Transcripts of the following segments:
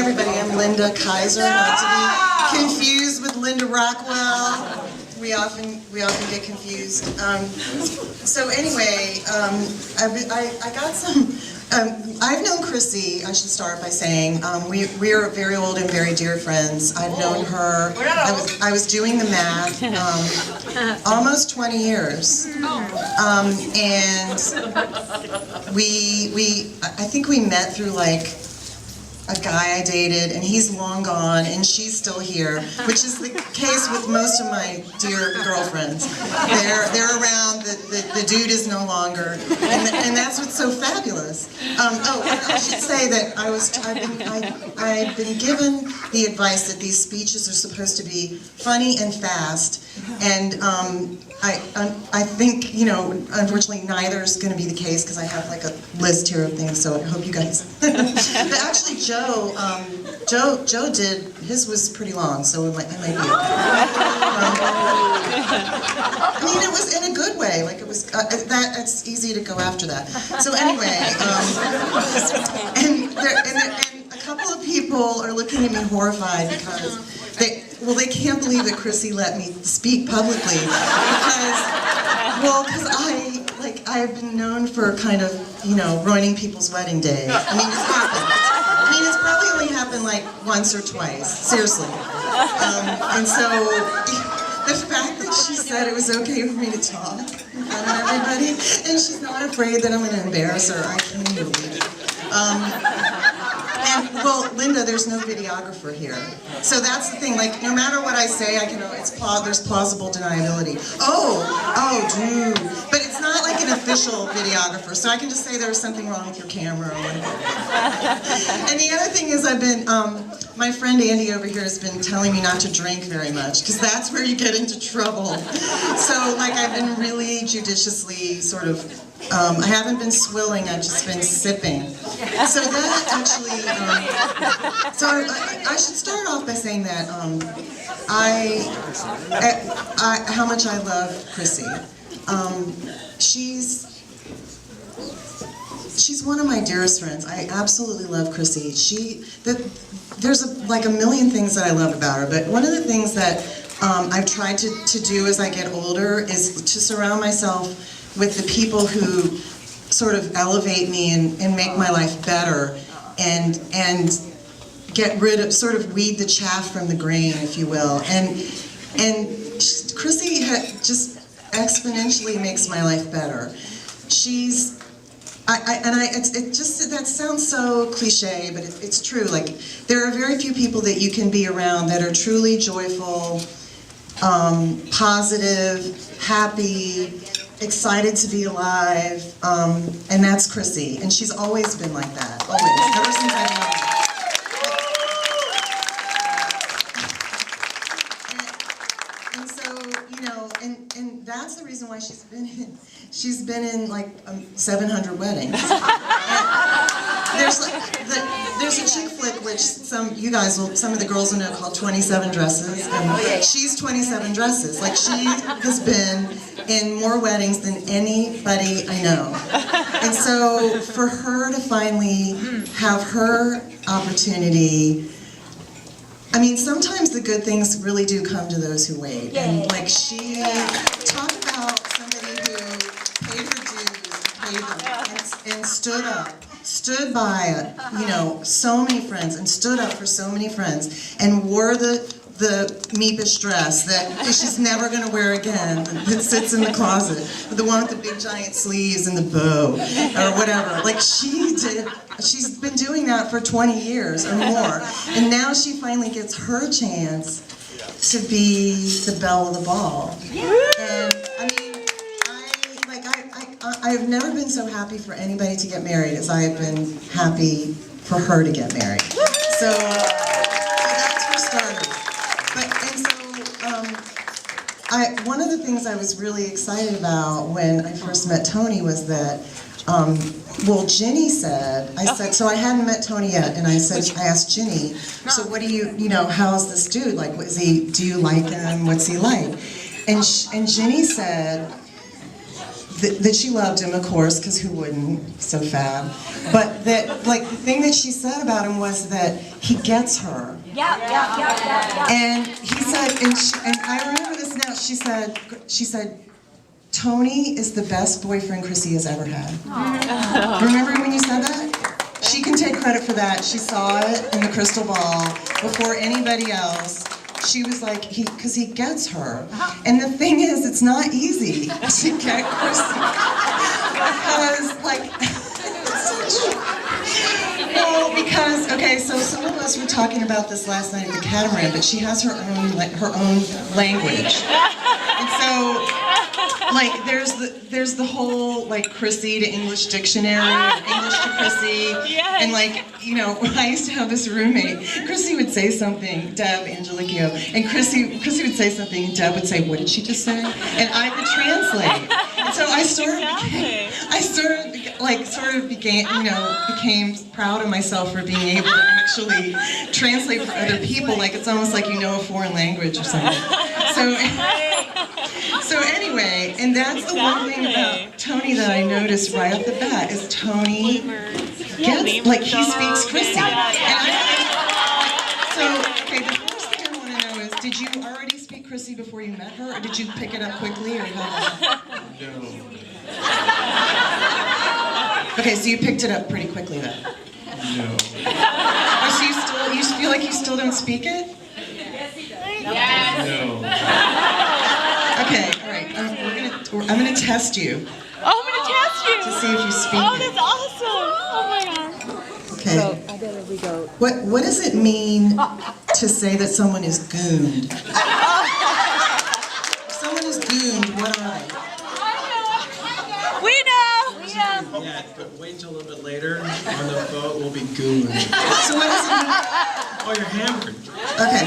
everybody, I'm Linda Kaiser, not to be confused with Linda Rockwell. We often get confused. So anyway, I got some. I've known Chrissy. I should start by saying we are very old and very dear friends. I've known her. I was doing the math. Almost 20 years. And I think we met through like a guy I dated, and he's long gone, and she's still here, which is the case with most of my dear girlfriends. They're around, the dude is no longer, and that's what's so fabulous. I should say that I've been given the advice that these speeches are supposed to be funny and fast, and I think, you know, unfortunately neither is going to be the case because I have like a list here of things, so I hope you guys. But actually, Joe did, his was pretty long, so it might be okay. I mean, it was in a good way, like it was, it's easy to go after that. So anyway, and a couple of people are looking at me horrified because they can't believe that Chrissy let me speak publicly because I've been known for kind of, you know, ruining people's wedding day. I mean, it's happened. I mean, it's probably only happened like once or twice, seriously. And so the fact that she said it was okay for me to talk in front of everybody, and she's not afraid that I'm going to embarrass her, I can't believe it. Well, Linda, there's no videographer here. So that's the thing, like, no matter what I say, there's plausible deniability. Oh, dude. But it's not like an official videographer, so I can just say there's something wrong with your camera or whatever. And the other thing is my friend Andy over here has been telling me not to drink very much, because that's where you get into trouble. So, like, I've been really judiciously sort of, I haven't been swilling, I've just been sipping. So that actually, so I should start off by saying that how much I love Chrissy. She's one of my dearest friends. I absolutely love Chrissy. There's like a million things that I love about her, but one of the things that I've tried to do as I get older is to surround myself with the people who sort of elevate me and make my life better and get rid of, sort of weed the chaff from the grain, if you will. And Chrissy just exponentially makes my life better. That sounds so cliche, but it's true. Like, there are very few people that you can be around that are truly joyful, positive, happy, excited to be alive, and that's Chrissy. And she's always been like that, always, ever since I've known her. And so, you know, and that's the reason why she's been in like 700 weddings. There's a chick flick which some of the girls will know, called 27 Dresses, and she's 27 dresses. Like, she has been in more weddings than anybody I know. And so for her to finally have her opportunity, I mean, sometimes the good things really do come to those who wait. And like, she talked about somebody who paid her dues, and stood by, you know, so many friends, and stood up for so many friends, and wore the meepish dress that she's never going to wear again, that sits in the closet, the one with the big giant sleeves and the bow, or whatever. Like, she's been doing that for 20 years or more, and now she finally gets her chance to be the belle of the ball. And I mean, I've never been so happy for anybody to get married as I have been happy for her to get married. So that's for starters. One of the things I was really excited about when I first met Tony was that, well, Ginny said, so I hadn't met Tony yet, and I asked Ginny, so what do you know, how's this dude? Like, do you like him? What's he like? And Ginny said that she loved him, of course, because who wouldn't? So fab. But that, like, the thing that she said about him was that he gets her. Yeah. And he said, and I remember this now. She said, Tony is the best boyfriend Chrissy has ever had. Remember when you said that? She can take credit for that. She saw it in the crystal ball before anybody else. She was like, because he gets her. And the thing is, it's not easy to get Chrissy. Because, like, well, because, okay, so some of us were talking about this last night at the Catamaran, but she has her own language. And so, like, there's the whole, like, Chrissy to English dictionary, English to Chrissy, and, like, you know, I used to have this roommate. Chrissy would say something, Deb Angelicchio, and Chrissy would say something, and Deb would say, "What did she just say?" And I would translate. And so I became proud of myself for being able to actually translate for other people. Like, it's almost like you know a foreign language or something. So anyway, and that's the one thing about Tony that I noticed right off the bat is Tony gets, like, he speaks Chrissy. Okay, the first thing I want to know is, did you already speak Chrissy before you met her, or did you pick it up quickly, or how? No. Okay, so you picked it up pretty quickly then. No. Oh, so you feel like you still don't speak it? No. Okay, all right. I'm gonna test you. Oh, I'm gonna test you. To see if you speak Oh, it. that's awesome. Oh my god. Okay. So, I bet we go. What does it mean to say that someone is gooned? If someone is gooned, what are they? We know. Yeah, but wait until a little bit later on the boat, we'll be gooned. So what does it mean? Oh, you're hammered. Okay.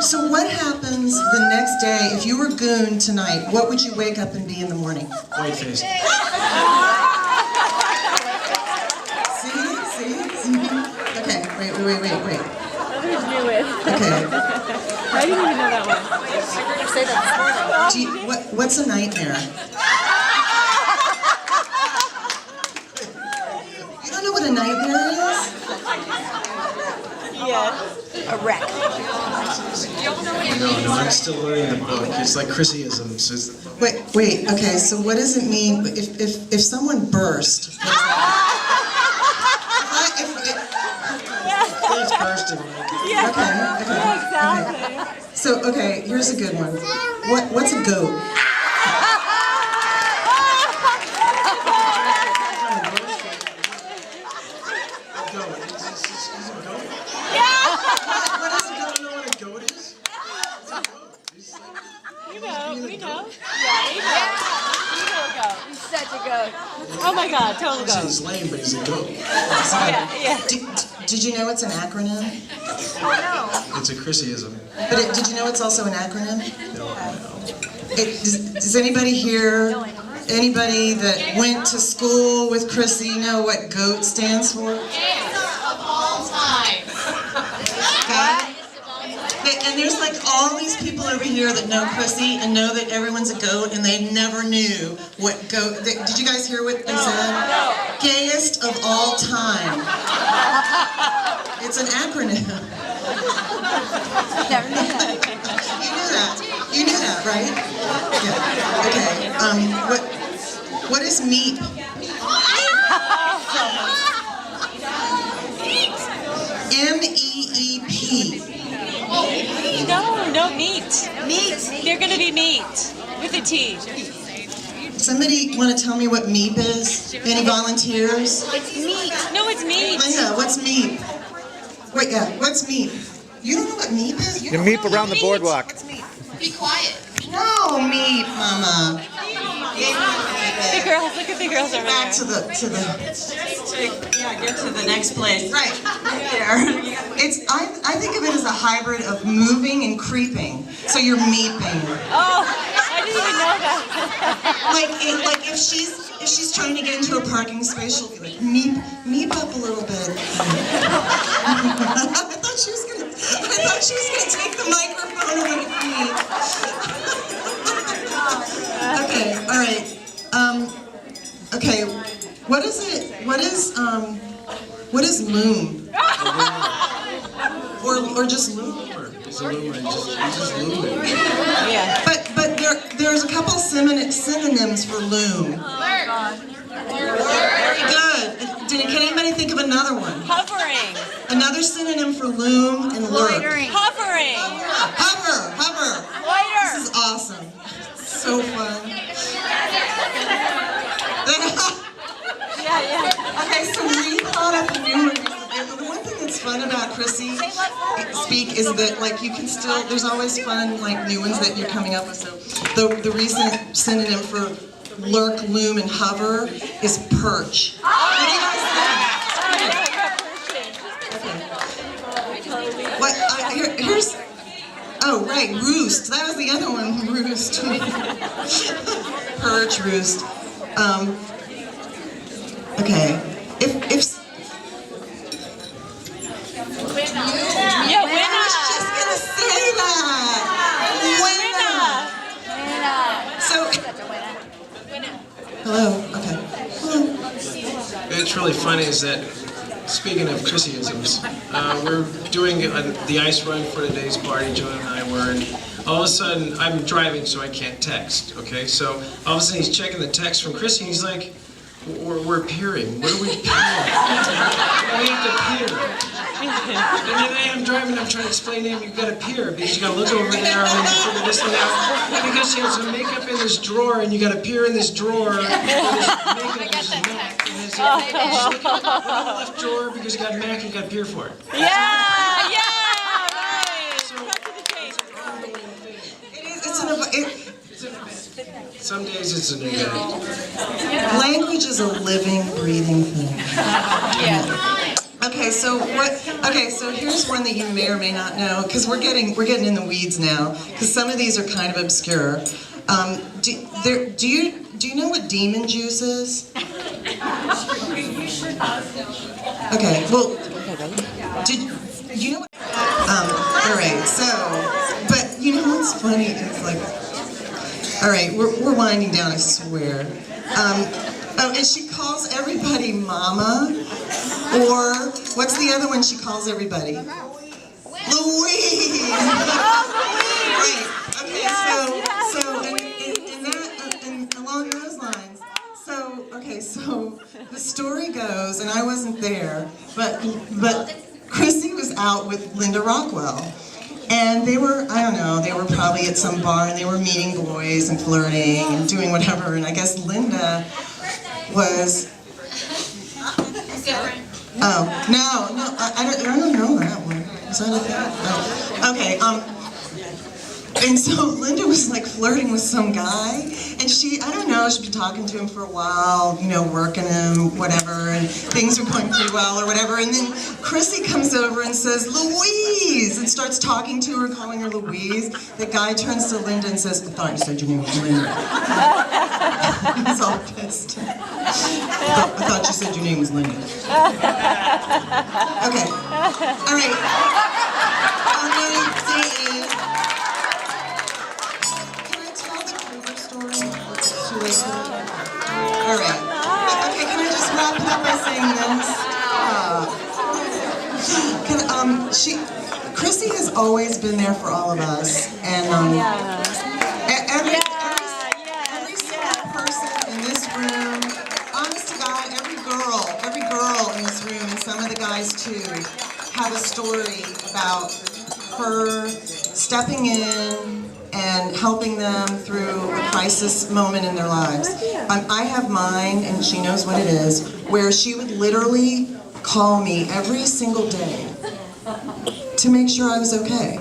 So what happens the next day if you were gooned tonight? What would you wake up and be in the morning? White-faced. See? Okay, wait. Others knew it. Okay. I didn't even know that one. I heard her say that this morning. What's a nightmare? You don't know what a nightmare is? Yes. A wreck. No, I'm still learning the book. It's like Chrissyisms. Wait. Okay, so what does it mean if someone burst? It's bursting. Yeah. Okay. Exactly. So, okay, here's a good one. What's a goat? We know. Yeah, we know. We know. He's such a goat. Oh my god, total goat. He's lame, but he's a goat. Yeah. Did you know it's an acronym? It's a Chrissyism. But did you know it's also an acronym? No. Does anybody here, anybody that went to school with Chrissy know what GOAT stands for? Of all time. Okay. And there's like all these people over here that know Chrissy and know that everyone's a goat and they never knew what goat. Did you guys hear what they said? No. Gayest of all time. It's an acronym. Never knew that. You knew that, right? Yeah. Okay. What is MEEP? MEEP. No, meat. Meat. They're gonna be meat with a T. Somebody want to tell me what MEEP is? Any volunteers? It's meat. No, it's meat. Linda, what's MEEP? Wait, what's MEEP? You don't know what MEEP is? You meep around the boardwalk. Be quiet. No, MEEP, Mama. The girls, look at the girls over Back there. to the. Get to the next place. Right. I think of it as a hybrid of moving and creeping. So you're meeping. Oh, I didn't even know that. Like if she's trying to get into a parking space, she'll be like meep up a little bit. I thought she was gonna take the microphone away from me. Okay, all right. loom. Or just loom. It's a loomer. Just loom it. Yeah. But there's a couple synonyms for loom. Very good. Can anybody think of another one? Hovering. Another synonym for loom and lurk. Hovering. Hover. Loiter. This is awesome. So fun. Yeah. Okay, so we thought up a new one. The one thing that's fun about Chrissy Speak is that like you can still, there's always fun like new ones that you're coming up with. So the recent synonym for lurk, loom, and hover is perch. What do you guys think? What? Here's. Oh right, roost. That was the other one. Roost. Perch, roost. Okay. If Yeah, I was just gonna say that. Hello. Okay. Hello. It's really funny is that, speaking of Chrissyisms, we're doing the ice run for today's party, Joan and I were, and all of a sudden, I'm driving so I can't text, okay? So all of a sudden he's checking the text from Chrissy and he's like, we're peering. What are we peering? We have to peer. And then I'm driving, I'm trying to explain to him, you've got to peer because you got to look over there and then you figure this thing out. And because she has some makeup in this drawer and you got to peer in this drawer with this makeup and this Mac. And it's like, just look at the left drawer because you got Mac, you got to peer for it. Yeah, right. So, Cut to the chase. some days it's a new day. Language is a living, breathing thing. Yeah. Okay, so here's one that you may or may not know, because we're getting in the weeds now, because some of these are kind of obscure. Do you know what demon juice is? Okay, well, you know what? All right, but you know what's funny is like, all right, we're winding down, I swear. And she calls everybody mama, or what's the other one she calls everybody? Louise! Right, okay, and along those lines, so the story goes, and I wasn't there, but Chrissy was out with Linda Rockwell. And they were, I don't know, they were probably at some bar and they were meeting boys and flirting and doing whatever. And I guess Linda was, I don't know that one. Is that a thing? Oh. Okay, and so Linda was like flirting with some guy, and she'd been talking to him for a while, you know, working him, whatever, and things were going pretty well or whatever, and then Chrissy comes over and says, Louise, and starts talking to her, calling her Louise. The guy turns to Linda and says, I thought you said your name was Linda. He's all pissed. I thought you said your name was Linda. Okay, all right. Another thing is, all right. Okay, can I just wrap it up by saying this? Chrissy has always been there for all of us, and every single person in this room, honest to God, every girl in this room, and some of the guys too, have a story about her stepping in and helping them through a crisis moment in their lives. I have mine, and she knows what it is, where she would literally call me every single day to make sure I was okay.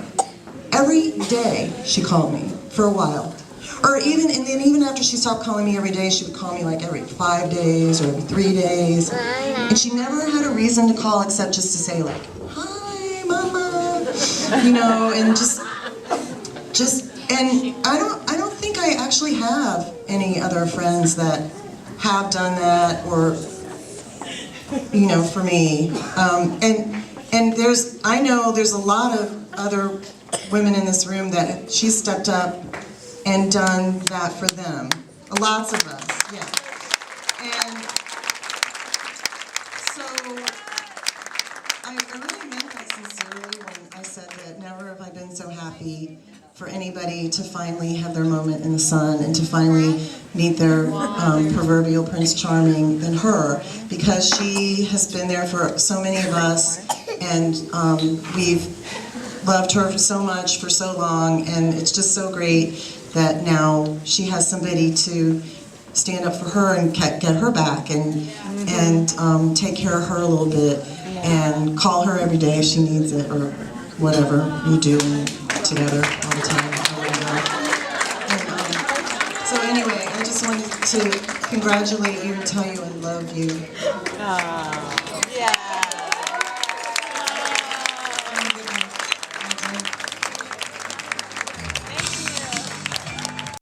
Every day she called me for a while. And then even after she stopped calling me every day, she would call me like every 5 days or every 3 days. And she never had a reason to call except just to say like, hi, mama, you know, and and I don't think I actually have any other friends that have done that, or, you know, for me. And I know there's a lot of other women in this room that she's stepped up and done that for them. Lots of us, yeah. And so sincerely when I said that never have I been so happy for anybody to finally have their moment in the sun and to finally meet their proverbial Prince Charming than her, because she has been there for so many of us, and we've loved her so much for so long, and it's just so great that now she has somebody to stand up for her and get her back and take care of her a little bit and call her every day if she needs it, or whatever you do together all the time. And, so anyway, I just wanted to congratulate you and tell you I love you. Yeah.